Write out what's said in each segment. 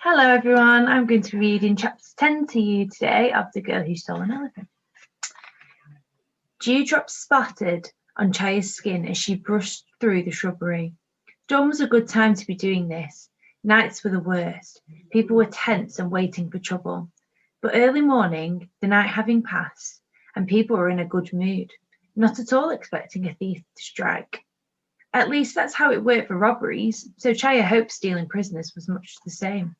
Hello everyone, I'm going to be reading chapter 10 to you today of The Girl Who Stole an Elephant. Dewdrops splattered on Chaya's skin as she brushed through the shrubbery. Dawn was a good time to be doing this. Nights were the worst. People were tense and waiting for trouble. But early morning, the night having passed, and people were in a good mood, not at all expecting a thief to strike. At least that's how it worked for robberies, so Chaya hoped stealing prisoners was much the same.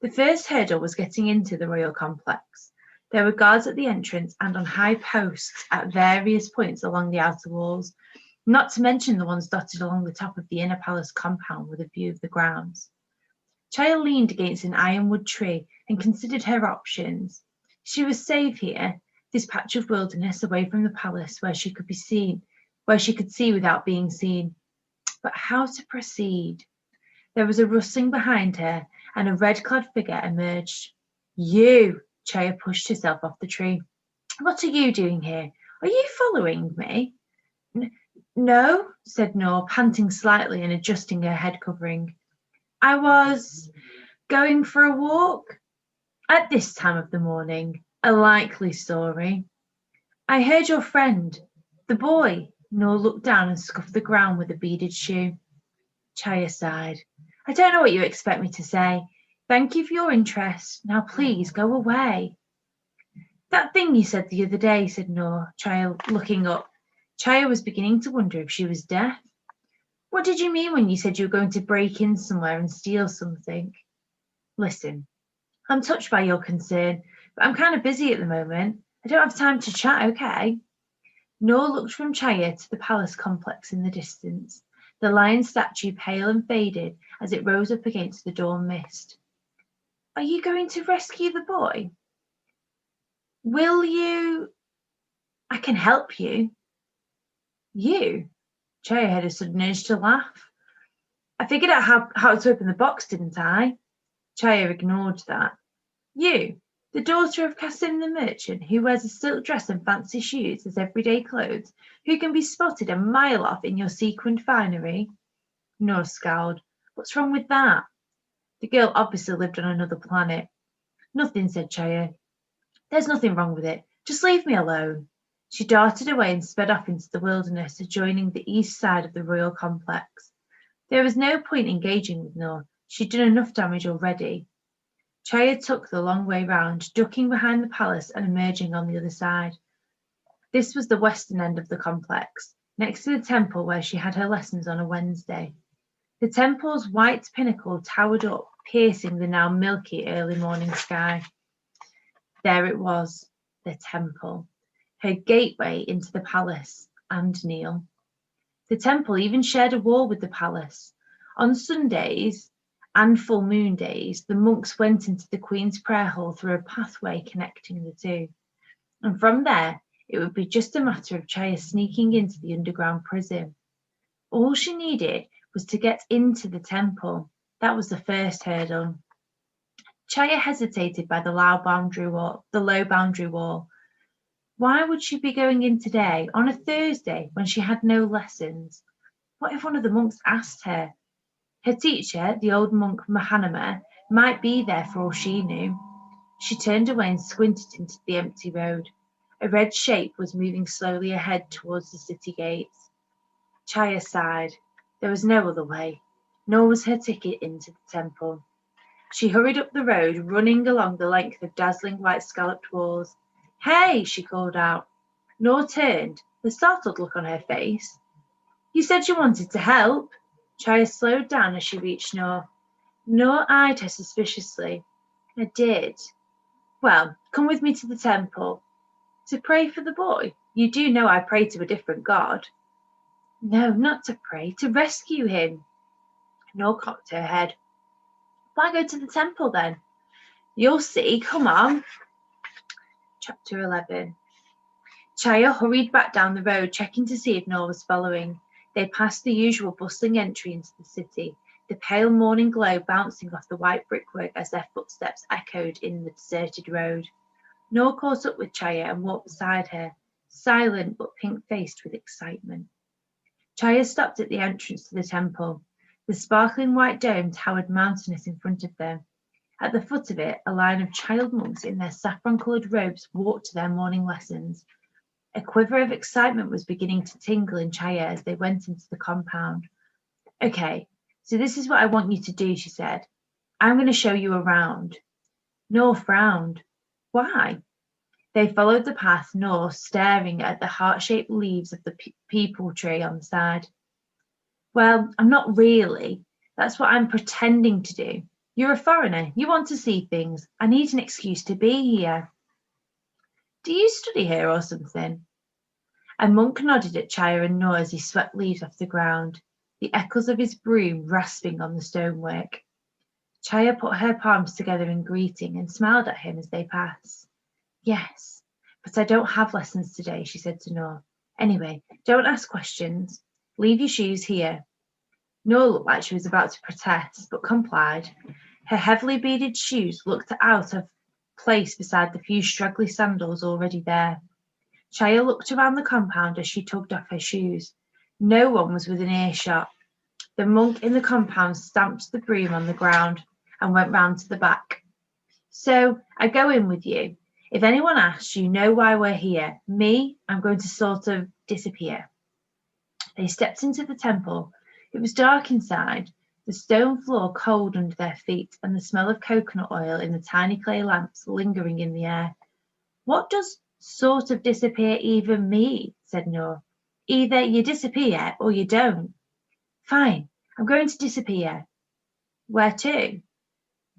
The first hurdle was getting into the royal complex. There were guards at the entrance and on high posts at various points along the outer walls, not to mention the ones dotted along the top of the inner palace compound with a view of the grounds. Chaya leaned against an ironwood tree and considered her options. She was safe here, this patch of wilderness away from the palace where she could see without being seen. But how to proceed? There was a rustling behind her, and a red-clad figure emerged. You! Chaya pushed herself off the tree. What are you doing here? Are you following me? No, said Noor, panting slightly and adjusting her head covering. I was going for a walk. At this time of the morning, a likely story. I heard your friend, the boy. Noor looked down and scuffed the ground with a beaded shoe. Chaya sighed. I don't know what you expect me to say. Thank you for your interest. Now please go away. That thing you said the other day, said Noor, Chaya looking up. Chaya was beginning to wonder if she was deaf. What did you mean when you said you were going to break in somewhere and steal something? Listen, I'm touched by your concern, but I'm kind of busy at the moment. I don't have time to chat, okay? Noor looked from Chaya to the palace complex in the distance, the lion statue pale and faded as it rose up against the dawn mist. Are you going to rescue the boy? Will you? I can help you. You? Chaya had a sudden urge to laugh. I figured out how to open the box, didn't I? Chaya ignored that. You, the daughter of Kasim the merchant, who wears a silk dress and fancy shoes as everyday clothes, who can be spotted a mile off in your sequined finery? Noor scowled. What's wrong with that? The girl obviously lived on another planet. Nothing, said Chaya. There's nothing wrong with it. Just leave me alone. She darted away and sped off into the wilderness, adjoining the east side of the royal complex. There was no point engaging with Noor. She'd done enough damage already. Chaya took the long way round, ducking behind the palace and emerging on the other side. This was the western end of the complex, next to the temple where she had her lessons on a Wednesday. The temple's white pinnacle towered up, piercing the now milky early morning sky. There it was, the temple, her gateway into the palace, and Neil. The temple even shared a wall with the palace. On Sundays and full moon days, the monks went into the Queen's prayer hall through a pathway connecting the two. And from there, it would be just a matter of Chaya sneaking into the underground prison. All she needed was to get into the temple. That was the first hurdle. Chaya hesitated by the low boundary wall. Why would she be going in today, on a Thursday, when she had no lessons? What if one of the monks asked her? Her teacher, the old monk Mahanama, might be there for all she knew. She turned away and squinted into the empty road. A red shape was moving slowly ahead towards the city gates. Chaya sighed. There was no other way, nor was her ticket into the temple. She hurried up the road, running along the length of dazzling white scalloped walls. Hey, she called out. Noor turned, the startled look on her face. You said you wanted to help. Chaya slowed down as she reached Noor. Noor eyed her suspiciously. I did. Well, come with me to the temple. To pray for the boy? You do know I pray to a different god. No, not to pray, to rescue him. Noor cocked her head. Why go to the temple then? You'll see, come on. Chapter 11. Chaya hurried back down the road, checking to see if Noor was following. They passed the usual bustling entry into the city, the pale morning glow bouncing off the white brickwork as their footsteps echoed in the deserted road. Noor caught up with Chaya and walked beside her, silent but pink-faced with excitement. Chaya stopped at the entrance to the temple. The sparkling white dome towered mountainous in front of them. At the foot of it, a line of child monks in their saffron-coloured robes walked to their morning lessons. A quiver of excitement was beginning to tingle in Chaya as they went into the compound. Okay, so this is what I want you to do, she said. I'm going to show you around. Noor frowned. Why? They followed the path, Noor staring at the heart-shaped leaves of the peepal tree on the side. Well, I'm not really. That's what I'm pretending to do. You're a foreigner. You want to see things. I need an excuse to be here. Do you study here or something? A monk nodded at Chaya and Noor as he swept leaves off the ground, the echoes of his broom rasping on the stonework. Chaya put her palms together in greeting and smiled at him as they passed. Yes, but I don't have lessons today, she said to Noor. Anyway, don't ask questions. Leave your shoes here. Noor looked like she was about to protest, but complied. Her heavily beaded shoes looked out of place beside the few straggly sandals already there. Chaya looked around the compound as she tugged off her shoes. No one was within earshot. The monk in the compound stamped the broom on the ground and went round to the back. So, I go in with you. If anyone asks, you know why we're here. Me, I'm going to sort of disappear. They stepped into the temple. It was dark inside, the stone floor cold under their feet, and the smell of coconut oil in the tiny clay lamps lingering in the air. What does sort of disappear even mean? Said Noor. Either you disappear or you don't. Fine, I'm going to disappear. Where to?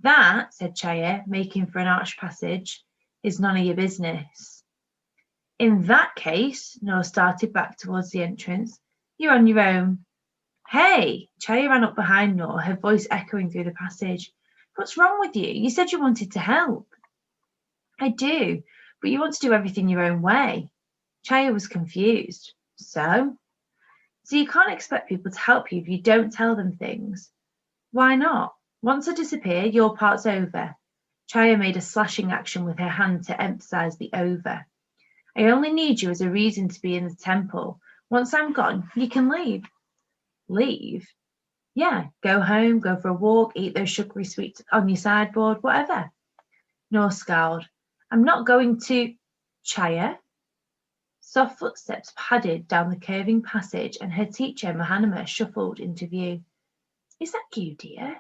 That, said Chaya, making for an arched passage, is none of your business. In that case, Noor started back towards the entrance. You're on your own. Hey! Chaya ran up behind Noor, her voice echoing through the passage. What's wrong with you? You said you wanted to help. I do, but you want to do everything your own way. Chaya was confused. So you can't expect people to help you if you don't tell them things. Why not? Once I disappear, your part's over. Chaya made a slashing action with her hand to emphasize the over. I only need you as a reason to be in the temple. Once I'm gone, you can leave. Leave? Yeah, go home, go for a walk, eat those sugary sweets on your sideboard, whatever. Noor scowled. I'm not going to... Chaya? Soft footsteps padded down the curving passage and her teacher, Mahanama, shuffled into view. Is that you, dear?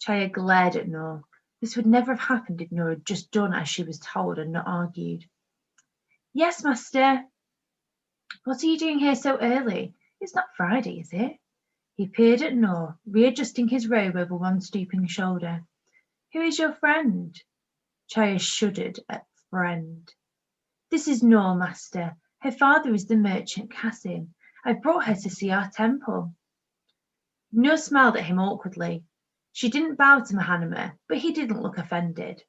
Chaya glared at Noor. This would never have happened if Noor had just done as she was told and not argued. Yes, master. What are you doing here so early? It's not Friday, is it? He peered at Noor, readjusting his robe over one stooping shoulder. Who is your friend? Chaya shuddered at friend. This is Noor, master. Her father is the merchant Kasim. I've brought her to see our temple. Noor smiled at him awkwardly. She didn't bow to Mahanama, but he didn't look offended.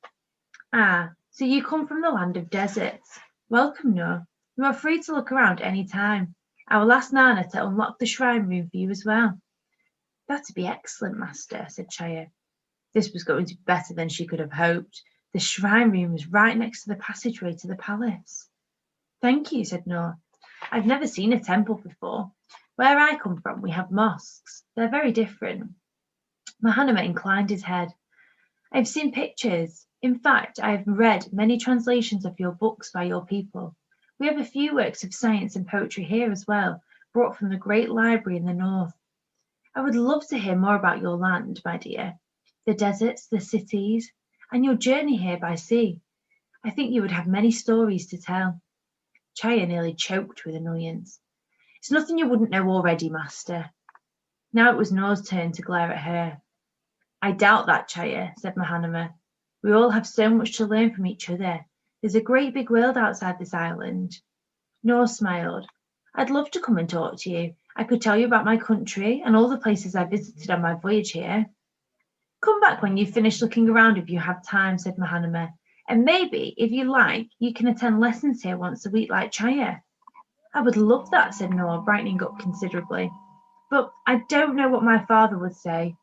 Ah, so you come from the land of deserts. Welcome, Noor. You are free to look around any time. I will ask Nana to unlock the shrine room for you as well. That'd be excellent, master, said Chaya. This was going to be better than she could have hoped. The shrine room was right next to the passageway to the palace. Thank you, said Noor. I've never seen a temple before. Where I come from, we have mosques. They're very different. Mahanama inclined his head. I've seen pictures. In fact, I have read many translations of your books by your people. We have a few works of science and poetry here as well, brought from the great library in the north. I would love to hear more about your land, my dear. The deserts, the cities, and your journey here by sea. I think you would have many stories to tell. Chaya nearly choked with annoyance. It's nothing you wouldn't know already, master. Now it was Noor's turn to glare at her. I doubt that, Chaya, said Mahanama. We all have so much to learn from each other. There's a great big world outside this island. Noor smiled. I'd love to come and talk to you. I could tell you about my country and all the places I visited on my voyage here. Come back when you've finished looking around if you have time, said Mahanama. And maybe, if you like, you can attend lessons here once a week like Chaya. I would love that, said Noor, brightening up considerably. But I don't know what my father would say.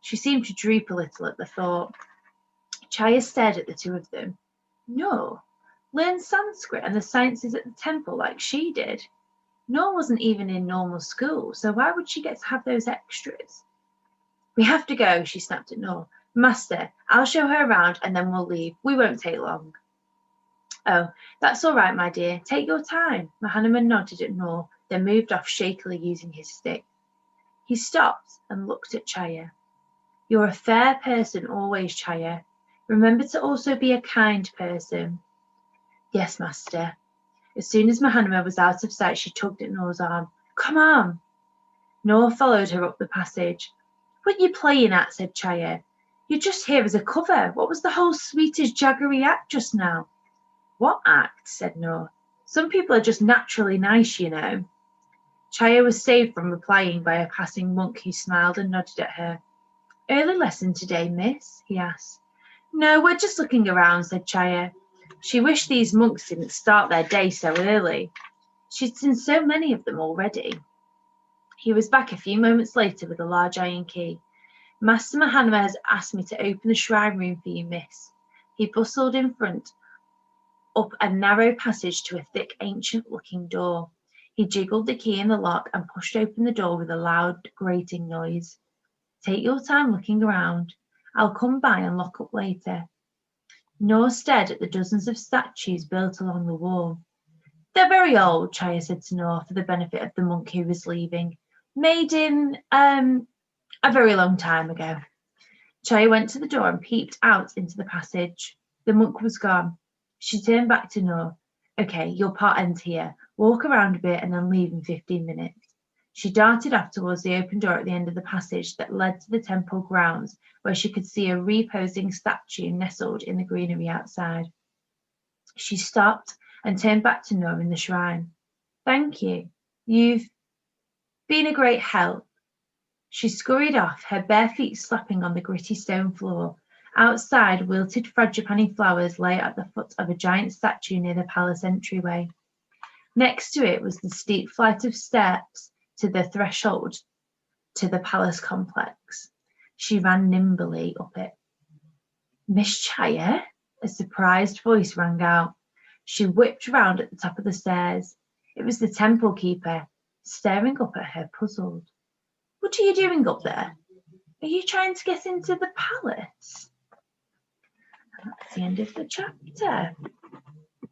She seemed to droop a little at the thought. Chaya stared at the two of them. No, learn Sanskrit and the sciences at the temple like she did. Noor wasn't even in normal school, so why would she get to have those extras? We have to go, she snapped at Noor. Master, I'll show her around and then we'll leave. We won't take long. Oh, that's all right, my dear. Take your time. Mahanaman nodded at Noor, then moved off shakily using his stick. He stopped and looked at Chaya. You're a fair person always, Chaya. Remember to also be a kind person. Yes, master. As soon as Mahanama was out of sight, she tugged at Noor's arm. Come on. Noor followed her up the passage. What are you playing at? Said Chaya. You're just here as a cover. What was the whole Swedish jaggery act just now? What act? Said Noor. Some people are just naturally nice, you know. Chaya was saved from replying by a passing monk who smiled and nodded at her. Early lesson today, miss? He asked. No, we're just looking around, said Chaya. She wished these monks didn't start their day so early. She'd seen so many of them already. He was back a few moments later with a large iron key. Master Mahanama has asked me to open the shrine room for you, miss. He bustled in front, up a narrow passage to a thick, ancient-looking door. He jiggled the key in the lock and pushed open the door with a loud, grating noise. Take your time looking around. I'll come by and lock up later. Noor stared at the dozens of statues built along the wall. They're very old, Chaya said to Noor for the benefit of the monk who was leaving. Made in, a very long time ago. Chaya went to the door and peeped out into the passage. The monk was gone. She turned back to Noor. Okay, your part ends here. Walk around a bit and then leave in 15 minutes. She darted off towards the open door at the end of the passage that led to the temple grounds, where she could see a reposing statue nestled in the greenery outside. She stopped and turned back to Noor in the shrine. Thank you. You've been a great help. She scurried off, her bare feet slapping on the gritty stone floor. Outside, wilted frangipani flowers lay at the foot of a giant statue near the palace entryway. Next to it was the steep flight of steps to the threshold to the palace complex. She ran nimbly up it. Miss Chaya? A surprised voice rang out. She whipped round at the top of the stairs. It was the temple keeper, staring up at her puzzled. What are you doing up there? Are you trying to get into the palace? And that's the end of the chapter.